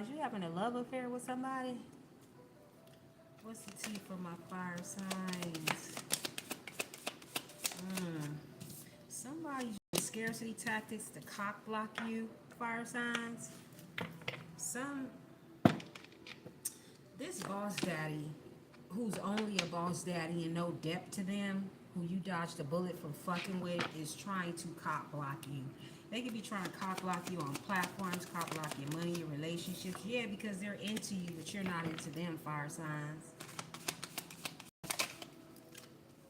signs. You having a love affair with somebody? What's the T for my fire signs? Somebody using scarcity tactics to cock block you, fire signs. This boss daddy, who's only a boss daddy and no depth to them, who you dodged a bullet from fucking with, is trying to cock block you. They could be trying to cock block you on platforms, cock block your money, your relationships. Yeah, because they're into you, but you're not into them, fire signs.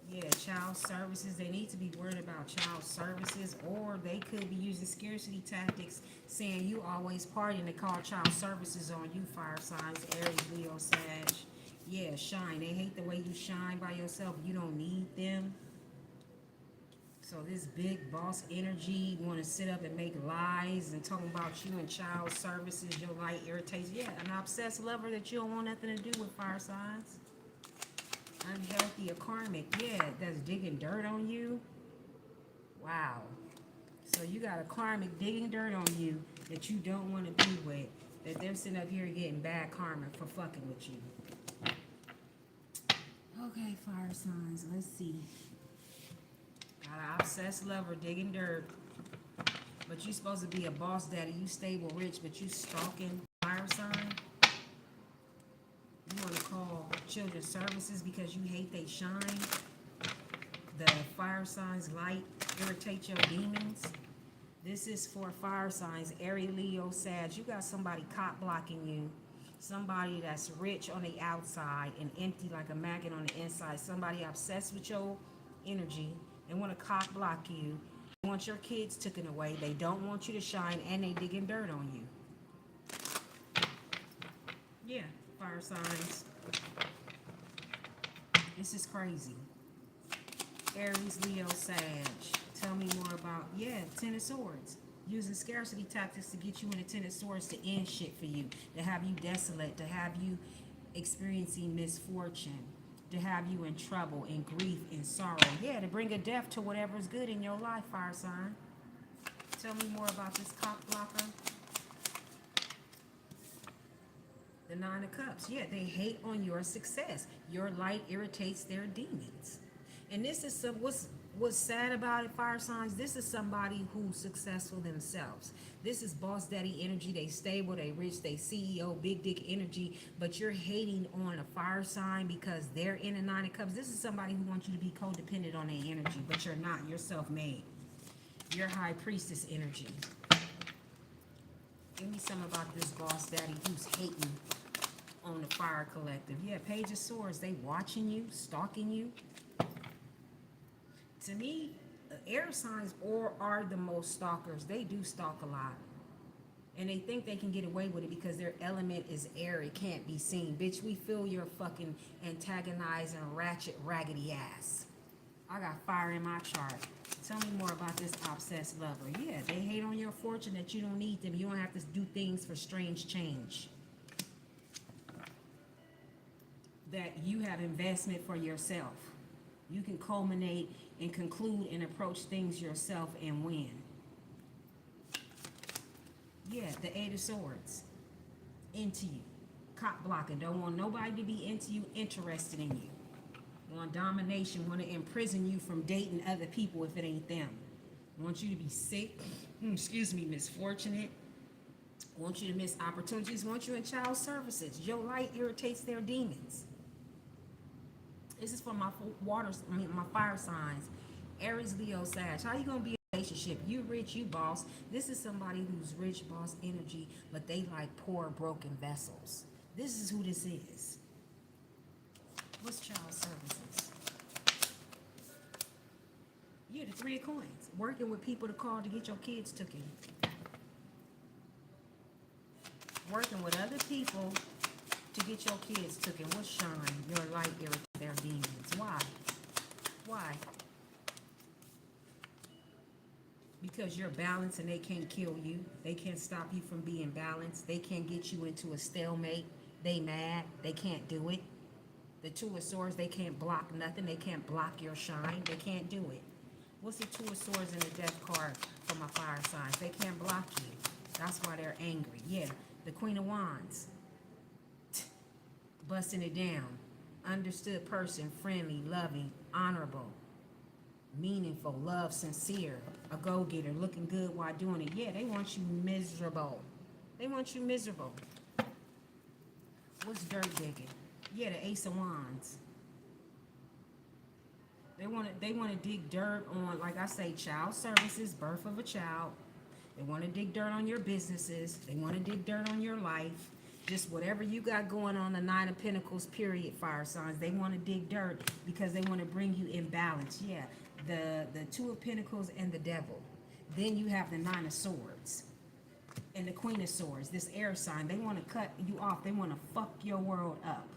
Yeah, child services. They need to be worried about child services, or they could be using scarcity tactics, saying you always party, and they call child services on you, fire signs, Aries, Leo, Sag. Yeah, shine. They hate the way you shine by yourself. You don't need them. So this big boss energy, want to sit up and make lies and talking about you and child services, your light irritates. Yeah, an obsessed lover that you don't want nothing to do with, fire signs. Unhealthy or karmic, yeah, that's digging dirt on you. Wow. So you got a karmic digging dirt on you that you don't want to be with, that they're sitting up here getting bad karma for fucking with you. Okay, fire signs, let's see. Got an obsessed lover digging dirt, but you supposed to be a boss daddy. You stable, rich, but you stalking, fire sign. You want to call children's services because you hate they shine. The fire signs light irritate your demons. This is for fire signs, Aries, Leo, Sag. You got somebody cock blocking you. Somebody that's rich on the outside and empty like a maggot on the inside. Somebody obsessed with your energy and want to cock block you. They want your kids taken away. They don't want you to shine, and they digging dirt on you. Yeah, fire signs. This is crazy. Aries, Leo, Sag. Tell me more about, yeah, Ten of Swords. Using scarcity tactics to get you in the Ten of Swords to end shit for you. To have you desolate. To have you experiencing misfortune. To have you in trouble, in grief, in sorrow. Yeah, to bring a death to whatever's good in your life, fire sign. Tell me more about this cock blocker. The Nine of Cups. Yeah, they hate on your success. Your light irritates their demons. And this is what's sad about it, fire signs. This is somebody who's successful themselves. This is boss daddy energy. They stable, they rich, they CEO, big dick energy. But you're hating on a fire sign because they're in a Nine of Cups. This is somebody who wants you to be codependent on their energy, but you're not. You're self-made. You're high priestess energy. Give me some about this boss daddy who's hating on the fire collective. Yeah, Page of Swords. They watching you, stalking you. To me, air signs are the most stalkers. They do stalk a lot. And they think they can get away with it because their element is air. It can't be seen. Bitch, we feel your fucking antagonizing, ratchet, raggedy ass. I got fire in my chart. Tell me more about this obsessed lover. Yeah, they hate on your fortune that you don't need them. You don't have to do things for strange change. That you have investment for yourself. You can culminate and conclude and approach things yourself and win. Yeah, the Eight of Swords. Into you. Cock blocking. Don't want nobody to be into you, interested in you. Want domination. Want to imprison you from dating other people if it ain't them. Want you to be sick. Misfortunate. Want you to miss opportunities. Want you in child services. Your light irritates their demons. This is for my my fire signs. Aries, Leo, Sag. How you gonna be in a relationship? You rich, you boss. This is somebody who's rich, boss energy, but they like poor, broken vessels. This is who this is. What's child services? Yeah, the Three of Coins. Working with people to call to get your kids taken. Working with other people to get your kids taken. What's shine? Your light irritates their demons. Why? Why? Because you're balanced and they can't kill you. They can't stop you from being balanced. They can't get you into a stalemate. They mad. They can't do it. The Two of Swords, they can't block nothing. They can't block your shine. They can't do it. What's the Two of Swords in the death card for my fire signs? They can't block you. That's why they're angry. Yeah, The Queen of Wands. Busting it down. Understood person, friendly, loving, honorable, meaningful, love, sincere, a go-getter, looking good while doing it. Yeah, they want you miserable. They want you miserable. What's dirt digging? Yeah, the Ace of Wands. They want to dig dirt on, like I say, child services, birth of a child. They want to dig dirt on your businesses. They want to dig dirt on your life. Just whatever you got going on, the Nine of Pentacles, period, fire signs. They want to dig dirt because they want to bring you in balance. Yeah, the Two of Pentacles and the Devil. Then you have the Nine of Swords and the Queen of Swords. This air sign, they want to cut you off. They want to fuck your world up.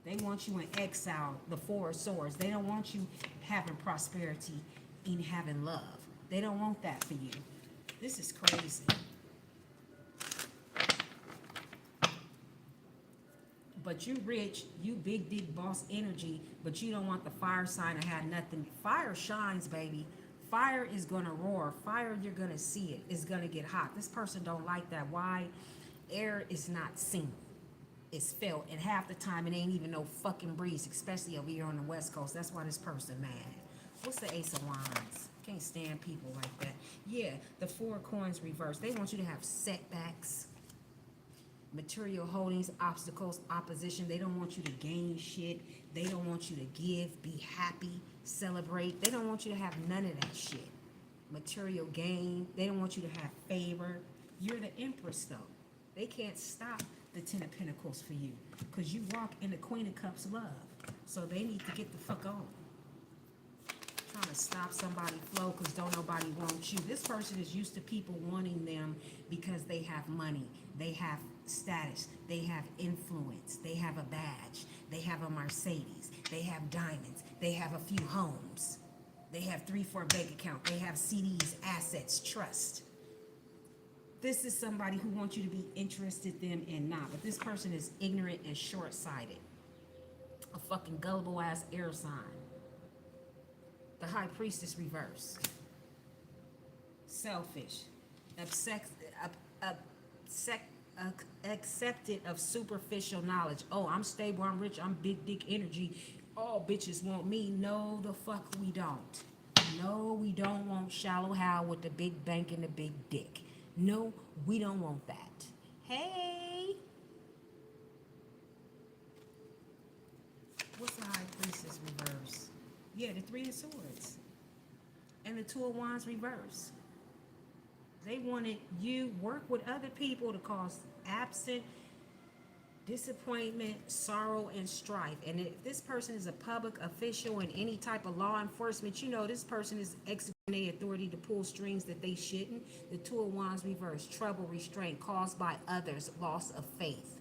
They want you in exile, the Four of Swords. They don't want you having prosperity and having love. They don't want that for you. This is crazy. But you rich, you big dick boss energy, but you don't want the fire sign to have nothing. Fire shines, baby. Fire is gonna roar. Fire, you're gonna see it. It's gonna get hot. This person don't like that. Why? Air is not seen. It's felt, and half the time it ain't even no fucking breeze, especially over here on the West Coast. That's why this person mad. What's the Ace of Wands? Can't stand people like that. Yeah, the Four of Coins reversed. They want you to have setbacks, material holdings, obstacles, opposition. They don't want you to gain shit. They don't want you to give, be happy, celebrate. They don't want you to have none of that shit. Material gain. They don't want you to have favor. You're the Empress, though. They can't stop the Ten of Pentacles for you because you walk in the Queen of Cups love. So they need to get the fuck on. Trying to stop somebody's flow because don't nobody want you. This person is used to people wanting them because they have money, they have status, they have influence, they have a badge, they have a Mercedes, they have diamonds, they have a few homes, they have 3-4 bank account, they have CDs, assets, trust. This is somebody who wants you to be interested in and not. But this person is ignorant and short-sighted. A fucking gullible ass air sign. The High Priestess reverse. Selfish. Accepted of superficial knowledge. Oh, I'm stable, I'm rich, I'm big dick energy. All bitches want me. No, the fuck we don't. No, we don't want shallow Hal with the big bank and the big dick. No, we don't want that. Hey! What's the High Priestess reverse? Yeah, the Three of Swords. And the Two of Wands reverse. They wanted you work with other people to cause absent disappointment, sorrow, and strife. And if this person is a public official in any type of law enforcement, you know this person is executing their authority to pull strings that they shouldn't. The Two of Wands reverse. Trouble, restraint caused by others, loss of faith.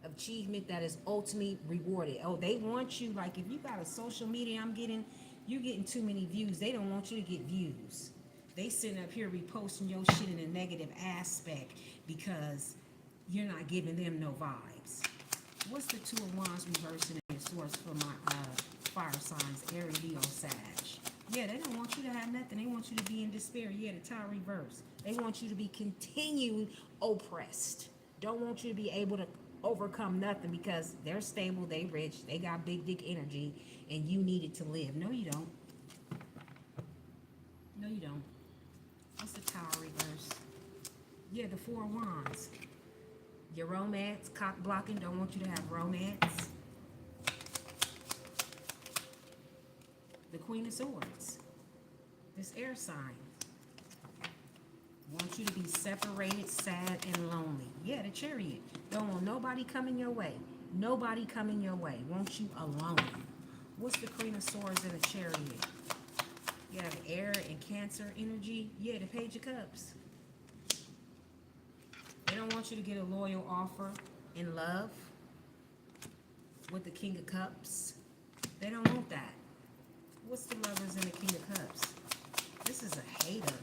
Achievement that is ultimately rewarded. Oh, they want you, like if you got a social media, you're getting too many views. They don't want you to get views. They sitting up here reposting your shit in a negative aspect because you're not giving them no vibes. What's the Two of Wands reversing in your source for my fire signs, Aries, Leo, Sag? Yeah, they don't want you to have nothing. They want you to be in despair. Yeah, the Tower reverse. They want you to be continued oppressed. Don't want you to be able to overcome nothing because they're stable, they rich, they got big dick energy, and you need it to live. No, you don't. No, you don't. What's the Tower reverse? Yeah, the Four of Wands. Your romance, cock blocking, don't want you to have romance. The Queen of Swords. This air sign. Want you to be separated, sad, and lonely. Yeah, the Chariot. Don't want nobody coming your way. Nobody coming your way. Want you alone. What's the Queen of Swords in the Chariot? You have air and Cancer energy. Yeah, the Page of Cups. They don't want you to get a loyal offer in love with the King of Cups. They don't want that. What's the Lovers in the King of Cups? This is a hater.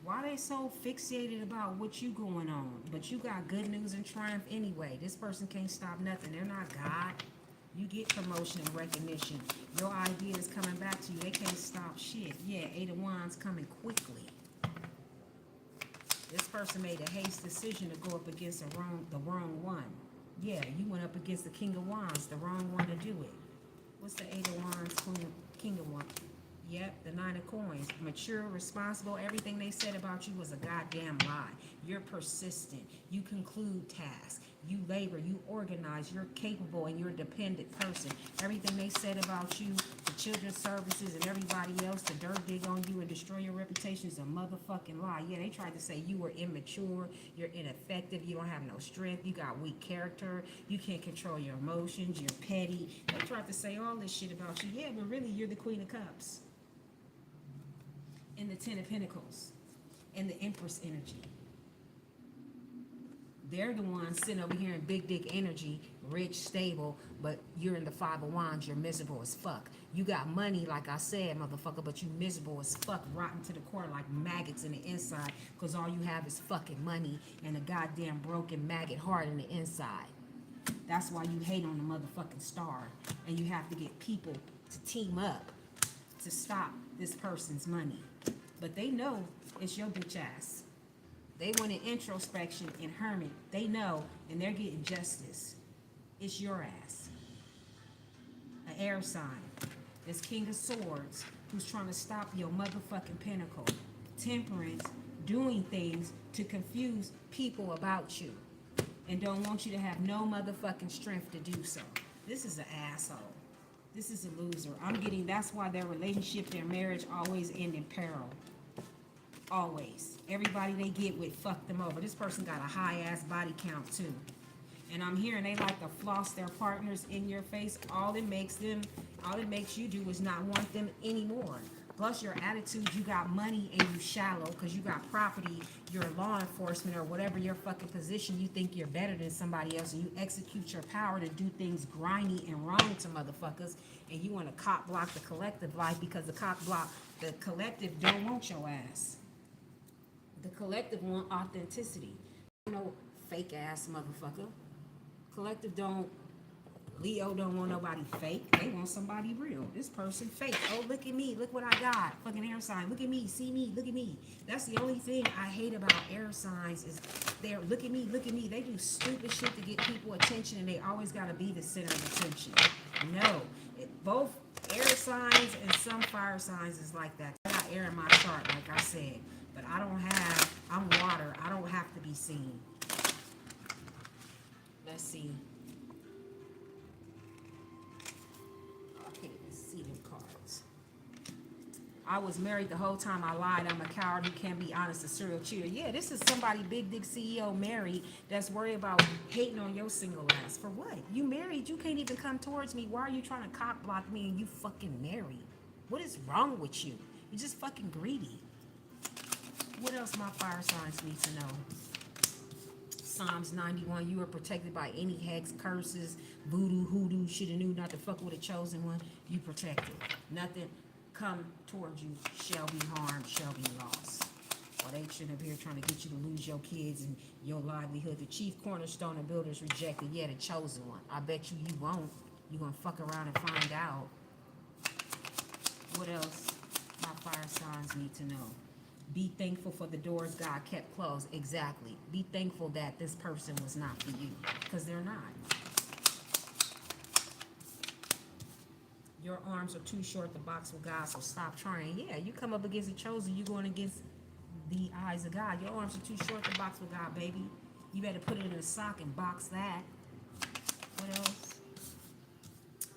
Why they so fixated about what you going on? But you got good news and triumph anyway. This person can't stop nothing. They're not God. You get promotion and recognition. Your idea is coming back to you. They can't stop shit. Yeah, Eight of Wands coming quickly. This person made a haste decision to go up against the wrong one. Yeah, you went up against the King of Wands, the wrong one to do it. What's the Eight of Wands, King of Wands? Yep, the Nine of Coins. Mature, responsible. Everything they said about you was a goddamn lie. You're persistent. You conclude tasks. You labor. You organize. You're capable and you're a dependent person. Everything they said about you, the children's services and everybody else, to dirt dig on you and destroy your reputation is a motherfucking lie. Yeah, they tried to say you were immature. You're ineffective. You don't have no strength. You got weak character. You can't control your emotions. You're petty. They tried to say all this shit about you. Yeah, but really, you're the Queen of Cups. And the Ten of Pentacles. And the Empress energy. They're the ones sitting over here in big dick energy, rich, stable, but you're in the Five of Wands, you're miserable as fuck. You got money, like I said, motherfucker, but you miserable as fuck, rotten to the core like maggots in the inside, because all you have is fucking money and a goddamn broken maggot heart in the inside. That's why you hate on the motherfucking star, and you have to get people to team up to stop this person's money. But they know it's your bitch ass. They want an introspection and hermit. They know, and they're getting justice. It's your ass. An air sign. This King of Swords, who's trying to stop your motherfucking pinnacle. Temperance, doing things to confuse people about you. And don't want you to have no motherfucking strength to do so. This is an asshole. This is a loser. I'm getting, that's why their relationship, their marriage always end in peril. Always. Everybody they get with fuck them over. This person got a high ass body count too. And I'm hearing they like to floss their partners in your face. All it makes you do is not want them anymore. Plus your attitude, you got money and you shallow because you got property, you're law enforcement or whatever your fucking position, you think you're better than somebody else and you execute your power to do things grimy and wrong to motherfuckers, and you want to cop block the collective life because the collective don't want your ass. The collective want authenticity. No fake ass motherfucker. Collective don't, Leo don't want nobody fake. They want somebody real. This person fake. Oh, look at me. Look what I got. Fucking air sign. Look at me. See me. Look at me. That's the only thing I hate about air signs is they're look at me. Look at me. They do stupid shit to get people attention and they always got to be the center of attention. No. Both air signs and some fire signs is like that. I got air in my chart, like I said. But I'm water. I don't have to be seen. Let's see. I can't even see them cards. I was married the whole time I lied. I'm a coward who can't be honest, a serial cheater. Yeah, this is somebody big dick CEO married that's worried about hating on your single ass. For what? You married, you can't even come towards me. Why are you trying to cock block me and you fucking married? What is wrong with you? You're just fucking greedy. What else my fire signs need to know? Psalms 91, you are protected by any hex, curses, voodoo, hoodoo, shoulda knew not to fuck with a chosen one. You protected. Nothing come towards you shall be harmed, shall be lost. Or they shouldn't be here trying to get you to lose your kids and your livelihood. The chief cornerstone of builders rejected. Yeah, the chosen one. I bet you won't. You're going to fuck around and find out. What else my fire signs need to know? Be thankful for the doors God kept closed. Exactly. Be thankful that this person was not for you. Because they're not. Your arms are too short to box with God, so stop trying. Yeah, you come up against the chosen, you're going against the eyes of God. Your arms are too short to box with God, baby. You better put it in a sock and box that. What else?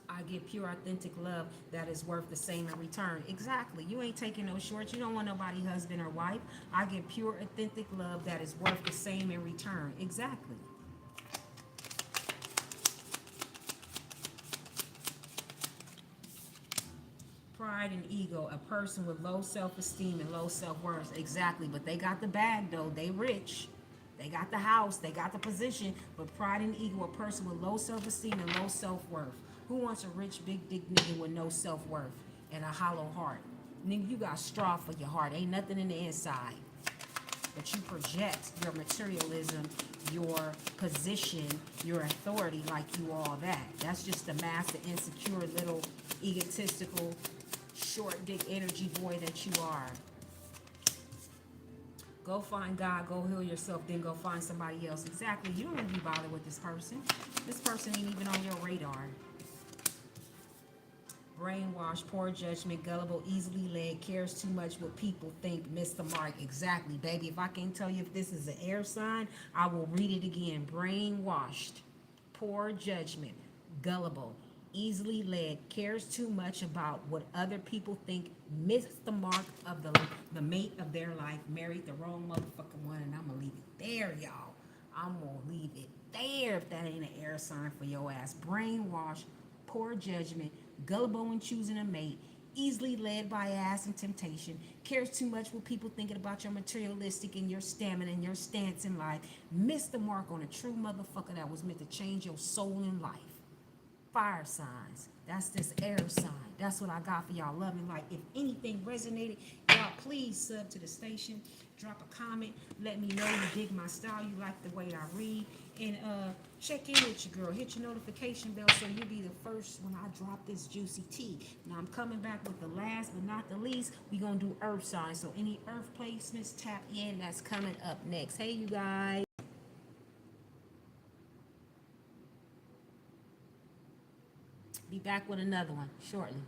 I give pure, authentic love that is worth the same in return. Exactly. You ain't taking no shorts. You don't want nobody husband or wife. I give pure, authentic love that is worth the same in return. Exactly. Pride and ego. A person with low self-esteem and low self-worth. Exactly. But they got the bag, though. They rich. They got the house. They got the position. But pride and ego. A person with low self-esteem and low self-worth. Who wants a rich, big dick nigga with no self-worth and a hollow heart? Nigga, you got straw for your heart. Ain't nothing in the inside. But you project your materialism, your position, your authority like you all that. That's just the master, insecure, little, egotistical, short dick energy boy that you are. Go find God, go heal yourself, then go find somebody else. Exactly. You don't want to be bothered with this person. This person ain't even on your radar. Brainwashed, poor judgment, gullible, easily led, cares too much what people think, missed the mark. Exactly, baby. If I can't tell you if this is an air sign, I will read it again. Brainwashed, poor judgment, gullible, easily led, cares too much about what other people think, missed the mark of the mate of their life, married the wrong motherfucking one, and I'm gonna leave it there, y'all. I'm gonna leave it there if that ain't an air sign for your ass. Brainwashed, poor judgment, gullible when choosing a mate, easily led by ass and temptation, cares too much what people thinking about your materialistic and your stamina and your stance in life, missed the mark on a true motherfucker that was meant to change your soul in life. Fire signs. That's this air sign. That's what I got for y'all. Love and light. If anything resonated, y'all please sub to the station. Drop a comment. Let me know you dig my style. You like the way I read. And check in with your girl. Hit your notification bell so you'll be the first when I drop this juicy tea. Now I'm coming back with the last but not the least. We're going to do earth signs. So any earth placements, tap in. That's coming up next. Hey, you guys. Be back with another one shortly.